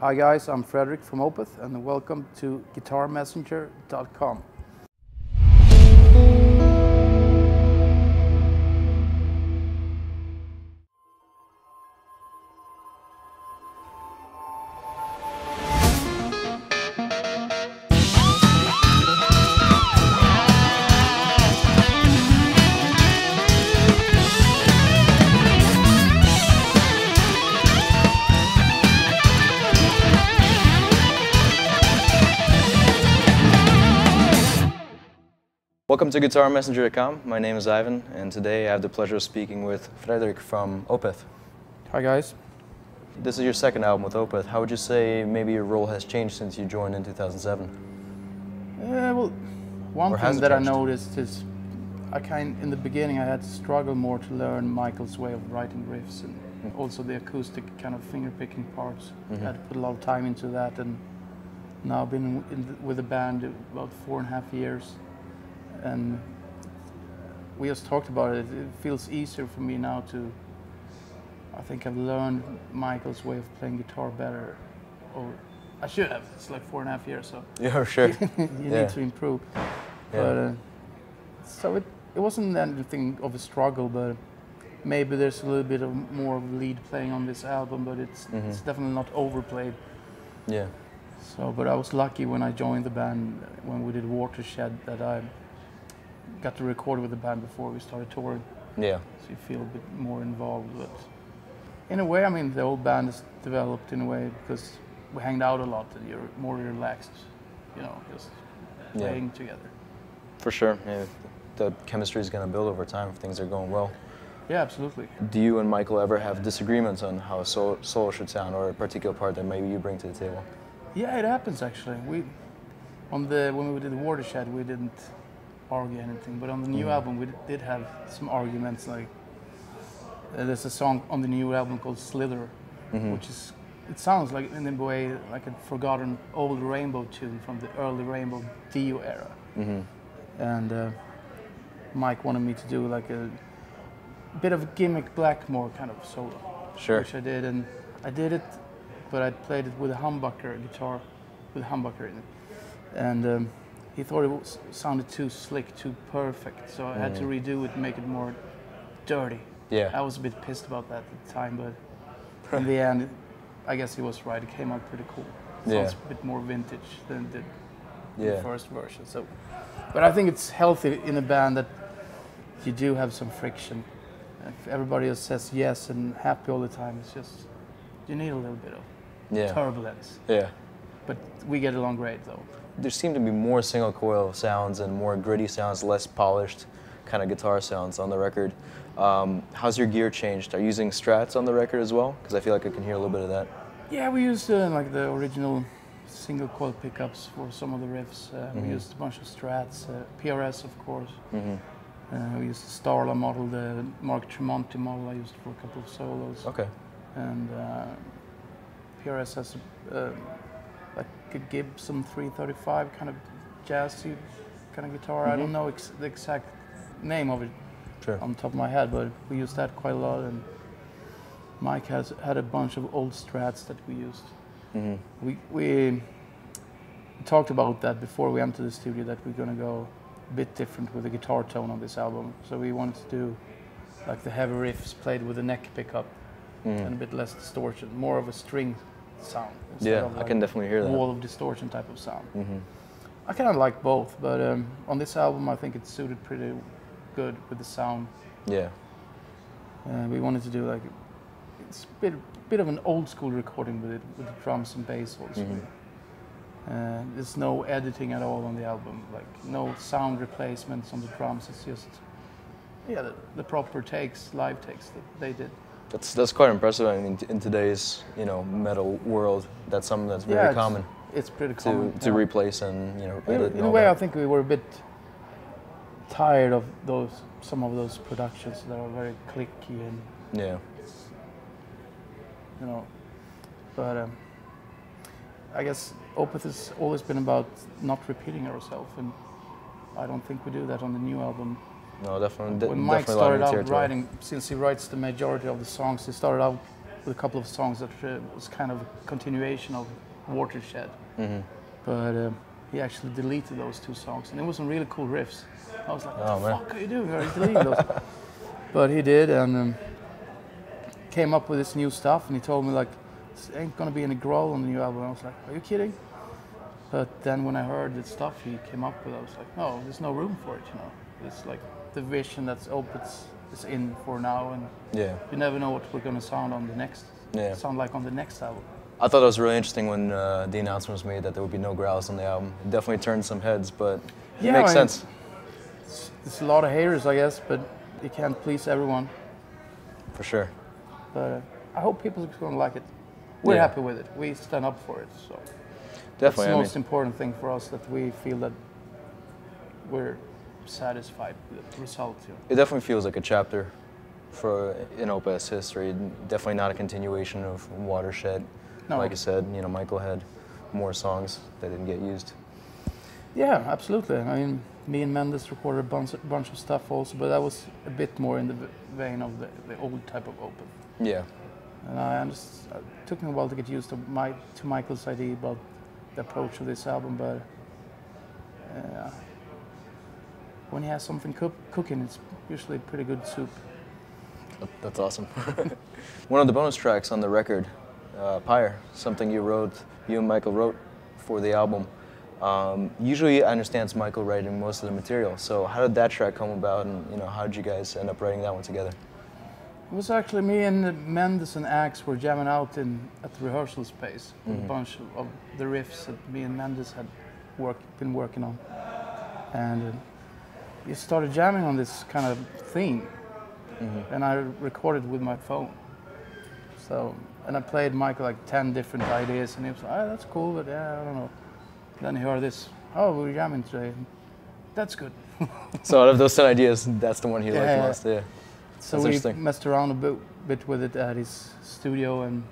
Hi guys, I'm Fredrik from Opeth and welcome to guitarmessenger.com. Welcome to guitarmessenger.com. My name is Ivan, and today I have the pleasure of speaking with Fredrik from Opeth. Hi guys. This is your second album with Opeth. How would you say maybe your role has changed since you joined in 2007? Well, one Or has thing it that I changed? noticed is in the beginning I had to struggle more to learn Michael's way of writing riffs and also the acoustic kind of finger picking parts. I had to put a lot of time into that, and now I've been with the band about 4.5 years. And we just talked about it. It feels easier for me now to. I think I've learned Michael's way of playing guitar better, or I should have. It's like 4.5 years, so Yeah, sure. you need to improve. Yeah. But so it wasn't anything of a struggle, but maybe there's a little bit of more of lead playing on this album, but it's definitely not overplayed. Yeah. So, but I was lucky when I joined the band when we did Watershed that I got to record with the band before we started touring. Yeah. So you feel a bit more involved. But in a way, I mean, the old band is developed in a way because we hanged out a lot and you're more relaxed, you know, just playing together. For sure. Yeah. The chemistry is going to build over time if things are going well. Yeah, absolutely. Do you and Michael ever have disagreements on how a solo should sound, or a particular part that maybe you bring to the table? Yeah, it happens actually. When we did the Watershed, we didn't argue anything, but on the new album we did have some arguments. Like there's a song on the new album called Slither, which sounds like in a way like a forgotten old Rainbow tune from the early Rainbow Dio era. And Mike wanted me to do like a bit of a gimmick Blackmore kind of solo, which I did, and I did it, but I played it with a humbucker guitar with a humbucker in it, and he thought it sounded too slick, too perfect, so I had to redo it and make it more dirty. Yeah. I was a bit pissed about that at the time, but in the end, I guess he was right. It came out pretty cool. Sounds a bit more vintage than it did the first version. So, but I think it's healthy in a band that you do have some friction. If everybody else says yes and happy all the time, it's just you need a little bit of turbulence. Yeah. But we get along great though. There seem to be more single coil sounds and more gritty sounds, less polished kind of guitar sounds on the record. How's your gear changed? Are you using Strats on the record as well? Because I feel like I can hear a little bit of that. Yeah, we used like the original single coil pickups for some of the riffs. We used a bunch of Strats, PRS of course. We used the Starla model, the Mark Tremonti model I used for a couple of solos. Okay. And PRS has like a Gibson 335 kind of jazzy kind of guitar. I don't know the exact name of it on top of my head, but we used that quite a lot. And Mike had a bunch of old Strats that we used. We talked about that before we entered the studio, that we're going to go a bit different with the guitar tone on this album. So we wanted to do like the heavy riffs played with a neck pickup and a bit less distortion, more of a string sound. Yeah, of I can definitely hear that. Wall of distortion type of sound. I kind of like both, but on this album I think it suited pretty good with the sound. Yeah. We wanted to do like it's a bit of an old school recording with the drums and bass also. There's no editing at all on the album, like no sound replacements on the drums. It's just the proper takes, live takes that they did. That's quite impressive. I mean, in today's metal world, that's something that's very common. It's pretty common to replace and edit. In a way, I think we were a bit tired of some of those productions that are very clicky and but I guess Opeth has always been about not repeating ourselves, and I don't think we do that on the new album. No, definitely. When Mike started out writing, since he writes the majority of the songs, he started out with a couple of songs that was kind of a continuation of Watershed. But he actually deleted those 2 songs, and it was some really cool riffs. I was like, what the fuck are you doing? Are you deleting those? But he did, and came up with this new stuff, and he told me like, there ain't gonna be any growl on the new album. I was like, are you kidding? But then when I heard the stuff he came up with, I was like, no, there's no room for it, you know. It's like the vision that's Opeths is in for now, and you never know what we're gonna sound on the next, sound like on the next album. I thought it was really interesting when the announcement was made that there would be no growls on the album. It definitely turned some heads, but it makes sense. There's a lot of haters, I guess, but you can't please everyone. For sure. But I hope people are going to like it. We're happy with it. We stand up for it. So definitely, that's the most important thing for us, that we feel that we're satisfied with the result. You know. It definitely feels like a chapter in Opeth's history. Definitely not a continuation of Watershed. No. Like you said, you know, Michael had more songs that didn't get used. Yeah, absolutely. I mean, me and Mendes recorded a bunch of stuff also, but that was a bit more in the vein of the old type of Opeth. Yeah. And it took me a while to get used to Michael's idea about the approach of this album, but when he has something cooking, it's usually pretty good soup. That's awesome. One of the bonus tracks on the record, Pyar, something you and Michael wrote for the album. Usually I understand it's Michael writing most of the material, so how did that track come about, and you know, how did you guys end up writing that one together? It was actually me and Mendes and Axe were jamming out at the rehearsal space with a bunch of the riffs that me and Mendes had been working on. And we started jamming on this kind of theme, and I recorded with my phone. So, and I played Michael like 10 different ideas, and he was like, oh, that's cool, but yeah, I don't know. Then he heard this, oh, we're jamming today. That's good. So out of those 10 ideas, that's the one he liked most, yeah. So we messed around a bit with it at his studio, and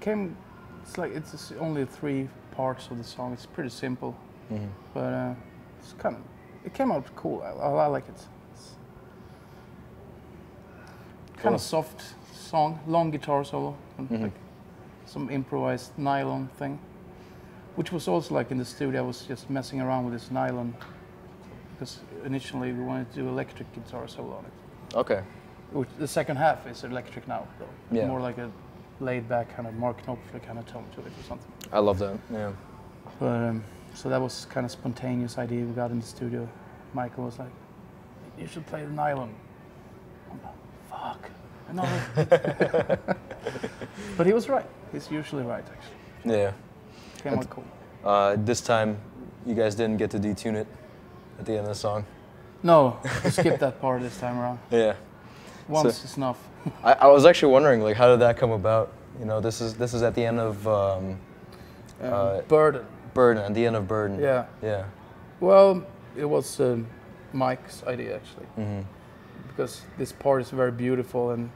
it's only 3 parts of the song. It's pretty simple, but it came out cool. I like it. It's kind of soft song, long guitar solo, and like some improvised nylon thing, which was also like in the studio. I was just messing around with this nylon because initially we wanted to do electric guitar solo on it. Okay. Which the second half is electric now, though. Yeah. More like a laid-back kind of Mark Knopfler kind of tone to it or something. I love that. Yeah. But so that was kind of spontaneous idea we got in the studio. Michael was like, "You should play the nylon." I'm like, fuck. Another. But he was right. He's usually right, actually. Yeah. Came out cool. This time, you guys didn't get to detune it at the end of the song. No, we skipped that part this time around. Yeah. Once is enough. I was actually wondering, like, how did that come about? You know, this is at the end of Burden. Burden, at the end of Burden. Yeah. Yeah. Well, it was Mike's idea actually, because this part is very beautiful, and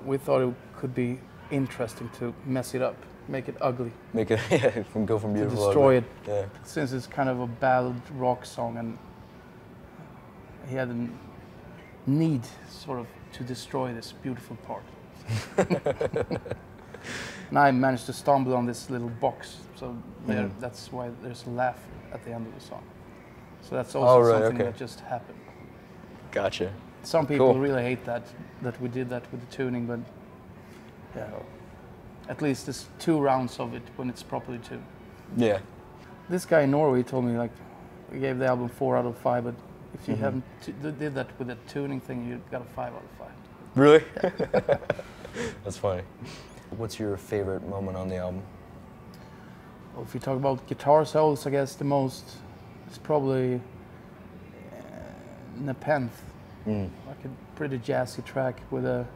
we thought it could be interesting to mess it up, make it ugly. Make it go from beautiful to destroy ugly. it. Yeah. Since it's kind of a ballad rock song, and he had a need sort of to destroy this beautiful part. And I managed to stumble on this little box, so that's why there's a laugh at the end of the song. So that's also something that just happened. Gotcha. Some people really hate that we did that with the tuning, but yeah, at least there's 2 rounds of it when it's properly tuned. Yeah. This guy in Norway told me, like, we gave the album 4 out of 5, but if you haven't did that with the tuning thing, you got a 5 out of 5. Really? That's funny. What's your favorite moment on the album? Well, if you talk about guitar solos, I guess the most is probably Nepenthe. Like a pretty jazzy track with a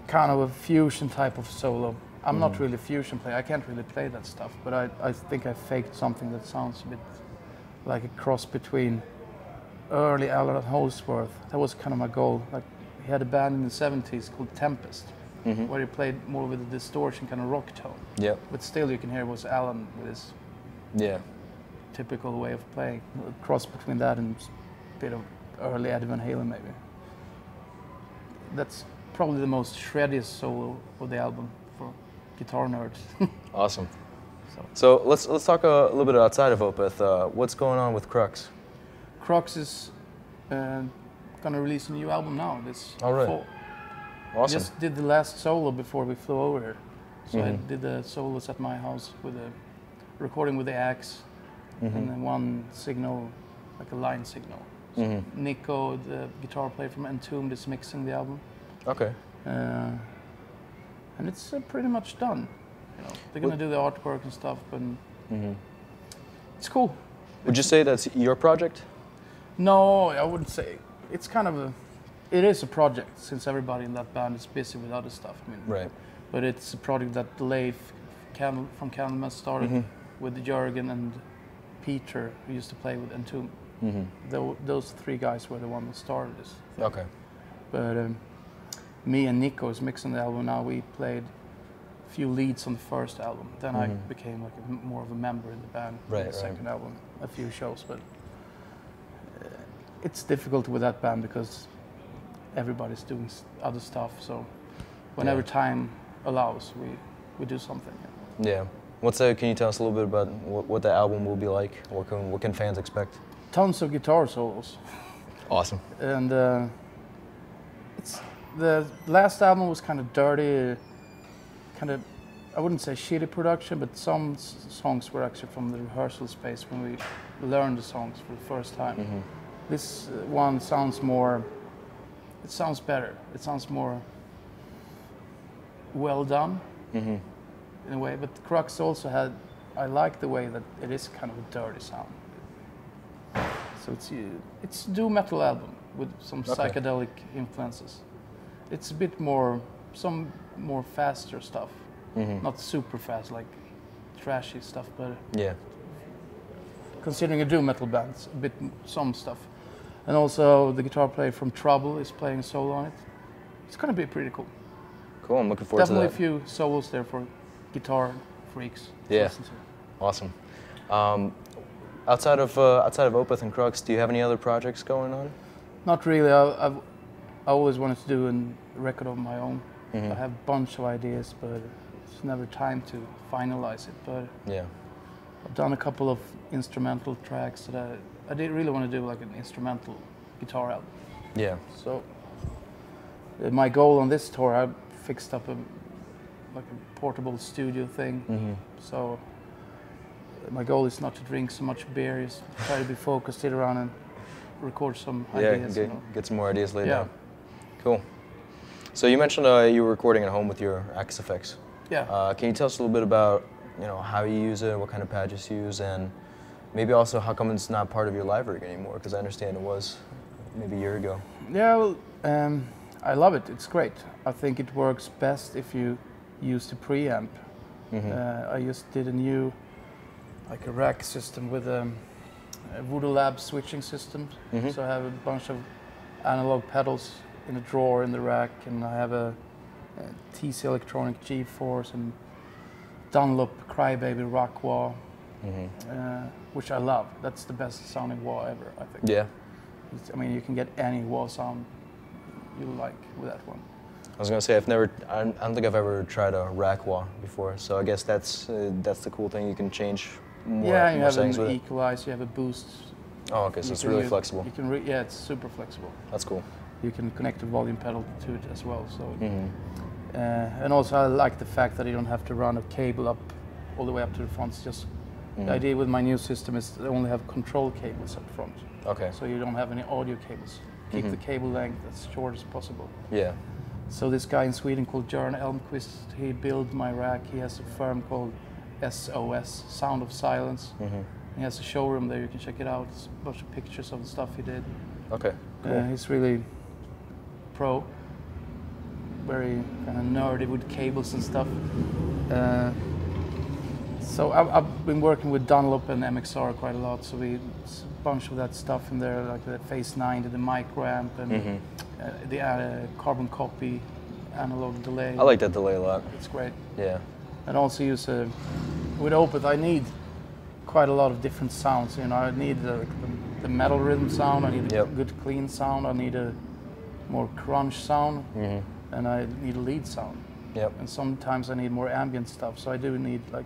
kind of a fusion type of solo. I'm not really a fusion player. I can't really play that stuff, but I think I faked something that sounds a bit like a cross between early Alan Holdsworth. That was kind of my goal. Like, he had a band in the 70s called Tempest, where he played more with a distortion kind of rock tone. Yeah. But still you can hear it was Alan with his typical way of playing. A cross between that and a bit of early Eddie Van Halen maybe. that's probably the most shreddiest solo of the album for guitar nerds. Awesome. So let's talk a little bit outside of Opeth. What's going on with Crux? Crux is gonna release a new album now this fall. Awesome. Just did the last solo before we flew over here. So I did the solos at my house with a recording with the axe and then one signal, like a line signal. So Nico, the guitar player from Entombed, is mixing the album. Okay. And it's pretty much done. You know, they're gonna do the artwork and stuff, but it's cool. Would you say that's your project? No, I wouldn't say. It's kind of it is a project since everybody in that band is busy with other stuff. I mean, right. But it's a project that Leif from Candlemas started with Jörgen and Peter, who used to play with Entombed. Those three guys were the ones that started this thing. Okay. But me and Nico is mixing the album now. We played a few leads on the first album. Then I became like more of a member in the band on the second album, a few shows. But it's difficult with that band because everybody's doing other stuff. So whenever time allows, we do something. Yeah. Can you tell us a little bit about what the album will be like? What can fans expect? Tons of guitar solos. Awesome. And the last album was kind of dirty, kind of, I wouldn't say shitty production, but some songs were actually from the rehearsal space when we learned the songs for the first time. This one sounds more, it sounds better. It sounds more well done in a way, but Crux also had, I like the way that it is kind of a dirty sound. So it's a doom metal album with some psychedelic influences. It's a bit more, some more faster stuff. Not super fast, like trashy stuff, but considering a doom metal band, it's a bit some stuff. And also the guitar player from Trouble is playing a solo on it. It's gonna be pretty cool. Cool, I'm looking forward to that. Definitely a few solos there for guitar freaks. Yeah, awesome. Outside of Opeth and Crux, do you have any other projects going on? Not really. I always wanted to do a record of my own. I have a bunch of ideas, but it's never time to finalize it. But I've done a couple of instrumental tracks that I did really want to do, like an instrumental guitar album. Yeah. So my goal on this tour, I fixed up a portable studio thing. So my goal is not to drink so much beer, is try to be focused, sit around and record some ideas. Get some more ideas laid down. Cool. So you mentioned you were recording at home with your Axe effects. Yeah. Can you tell us a little bit about how you use it, what kind of pads you use, and maybe also how come it's not part of your live rig anymore? Because I understand it was maybe a year ago. Yeah, well, I love it. It's great. I think it works best if you use the preamp. I just did a new, like a rack system with a Voodoo Lab switching system. So I have a bunch of analog pedals in a drawer in the rack, and I have a TC Electronic G-Force and Dunlop Crybaby rock wah, which I love. That's the best sounding wah ever, I think. Yeah. I mean, you can get any wah sound you like with that one. I was gonna say I don't think I've ever tried a rack wah before, so I guess that's the cool thing. You can change more. Yeah, you have settings an with equalizer, you have a boost. Oh, okay, so it's really flexible. You can yeah, it's super flexible. That's cool. You can connect a volume pedal to it as well. So, and also I like the fact that you don't have to run a cable up all the way up to the front. It's just the idea with my new system is they only have control cables up front. Okay. So you don't have any audio cables. Keep the cable length as short as possible. Yeah. So this guy in Sweden called Jörn Elmqvist, he built my rack. He has a firm called SOS, Sound of Silence. He has a showroom there, you can check it out. It's a bunch of pictures of the stuff he did. Okay, cool. He's really pro, very kind of nerdy with cables and stuff. So I've been working with Dunlop and MXR quite a lot, so a bunch of that stuff in there, like the Phase 90, the mic ramp, and the carbon copy analog delay. I like that delay a lot. It's great. Yeah. And also use with Opeth, I need quite a lot of different sounds. I need the metal rhythm sound. I need a good clean sound. I need a more crunch sound, and I need a lead sound. Yep. And sometimes I need more ambient stuff, so I do need like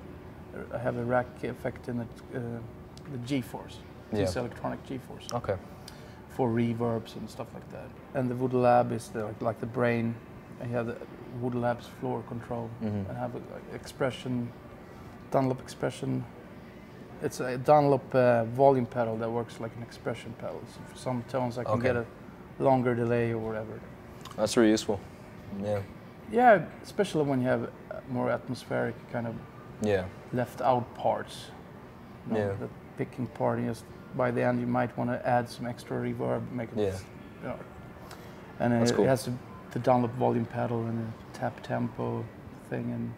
I have a rack effect in the G-force, this electronic G-force. Okay. For reverbs and stuff like that. And the Voodoo Lab is like the brain. I have the Voodoo Lab's floor control and have like expression, Dunlop expression. It's a Dunlop volume pedal that works like an expression pedal. So for some tones I can get a longer delay or whatever. That's really useful. Yeah. Yeah, especially when you have more atmospheric kind of left out parts. You know, the picking part, just by the end you might want to add some extra reverb, make it, you know. And it has the Dunlop volume pedal and a tap tempo thing and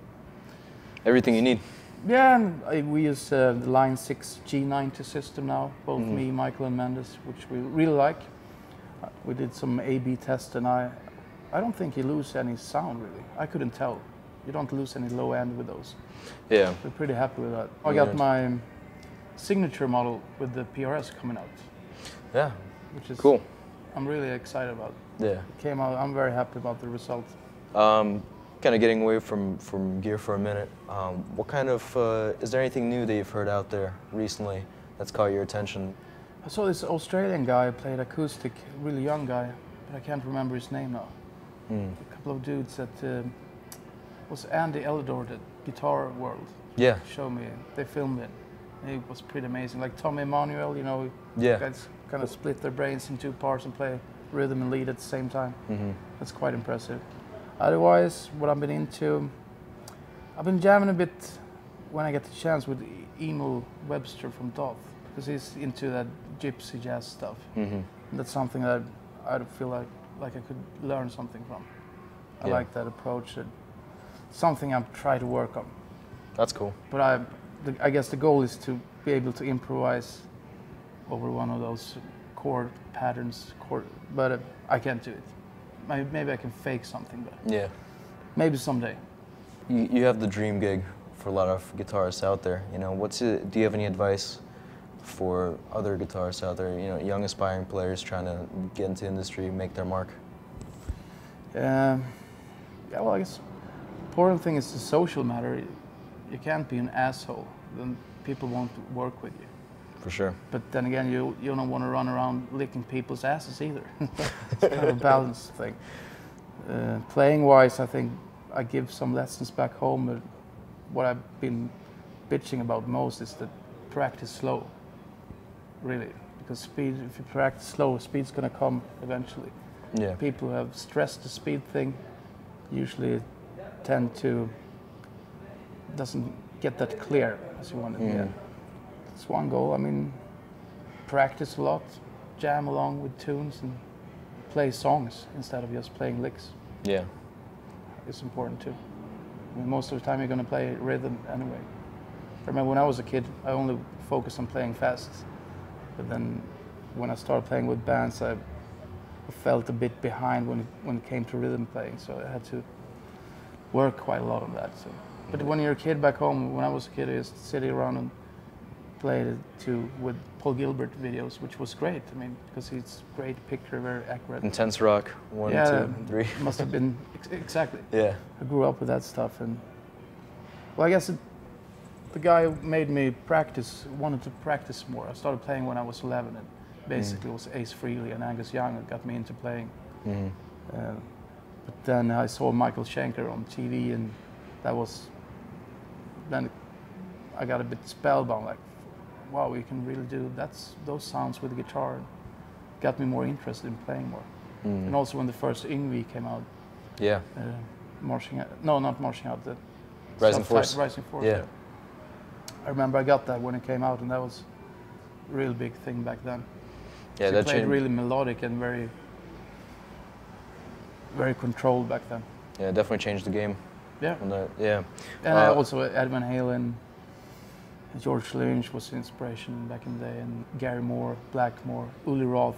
everything you need. Yeah, and we use the Line 6 G90 system now, both me, Michael, and Mendes, which we really like. We did some A/B tests, and I don't think you lose any sound really. I couldn't tell. You don't lose any low end with those. Yeah. We're pretty happy with that. I got my signature model with the PRS coming out. Yeah. Which is cool. I'm really excited about. Yeah. It came out. I'm very happy about the result. Kind of getting away from gear for a minute. What kind of is there anything new that you've heard out there recently that's caught your attention? I saw this Australian guy played acoustic, really young guy, but I can't remember his name now. A couple of dudes that was Andy Elidor, the Guitar World. Yeah. Showed me. They filmed it. It was pretty amazing. Like Tom Emanuel, you know, guys kind of split their brains in two parts and play rhythm and lead at the same time. That's quite impressive. Otherwise, what I've been into, I've been jamming a bit when I get the chance with Emil Webster from Doth, because he's into that gypsy jazz stuff. And that's something that I feel like I could learn something from. I like that approach. Something I'm trying to work on. That's cool. But I guess the goal is to be able to improvise over one of those chord patterns. But I can't do it. Maybe I can fake something, but maybe someday. You have the dream gig for a lot of guitarists out there. You know, do you have any advice for other guitarists out there? You know, young aspiring players trying to get into the industry, make their mark. Yeah, well, I guess the important thing is the social matter. You can't be an asshole, then people won't work with you. For sure. But then again, you don't want to run around licking people's asses either. It's kind of a balance thing. Playing-wise, I think I give some lessons back home, but what I've been bitching about most is that practice slow, really. Because speed, if you practice slow, speed's going to come eventually. Yeah. People who have stressed the speed thing usually tend to doesn't get that clear as you want it to get. It's one goal. I mean, practice a lot, jam along with tunes, and play songs instead of just playing licks. Yeah. It's important too. I mean, most of the time you're going to play rhythm anyway. I remember when I was a kid, I only focused on playing fast. But then when I started playing with bands, I felt a bit behind when it came to rhythm playing, so I had to work quite a lot on that. So. But when you're a kid back home, when I was a kid, I used to sit around and play with Paul Gilbert videos, which was great. I mean, because he's great picture, very accurate. Intense rock, 1, 2, 3. Must have been exactly. Yeah. I grew up with that stuff, and well, I guess the guy who made me wanted to practice more. I started playing when I was 11, and basically it was Ace Frehley and Angus Young that got me into playing. But then I saw Michael Schenker on TV, and then I got a bit spellbound, like, wow, you can really do those sounds with the guitar. And got me more interested in playing more. And also when the first Yngwie came out. Yeah. Not Marching Out, the Rising Force. Rising Force. Yeah. I remember I got that when it came out, and that was a real big thing back then. Yeah, so that played changed. Really melodic and very, very controlled back then. Yeah, definitely changed the game. Yeah. Yeah. And also Ed Van Halen, George Lynch was an inspiration back in the day, and Gary Moore, Blackmore, Uli Roth,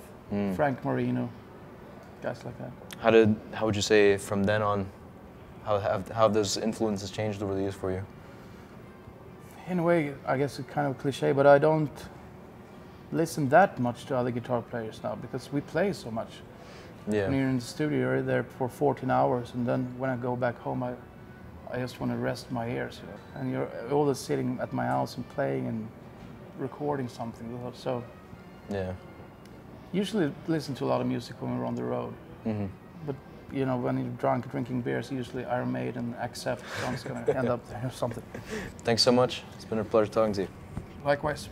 Frank Marino, guys like that. How would you say from then on, how have those influences changed over the years for you? In a way, I guess it's kind of cliche, but I don't listen that much to other guitar players now because we play so much. Yeah. When you're in the studio, you're there for 14 hours, and then when I go back home, I just want to rest my ears. You know? And you're always sitting at my house and playing and recording something. So Yeah. usually listen to a lot of music when we're on the road. Mm-hmm. But you know, when you're drunk drinking beers, usually Iron Maiden, Accept, someone's gonna end up there or something. Thanks so much. It's been a pleasure talking to you. Likewise.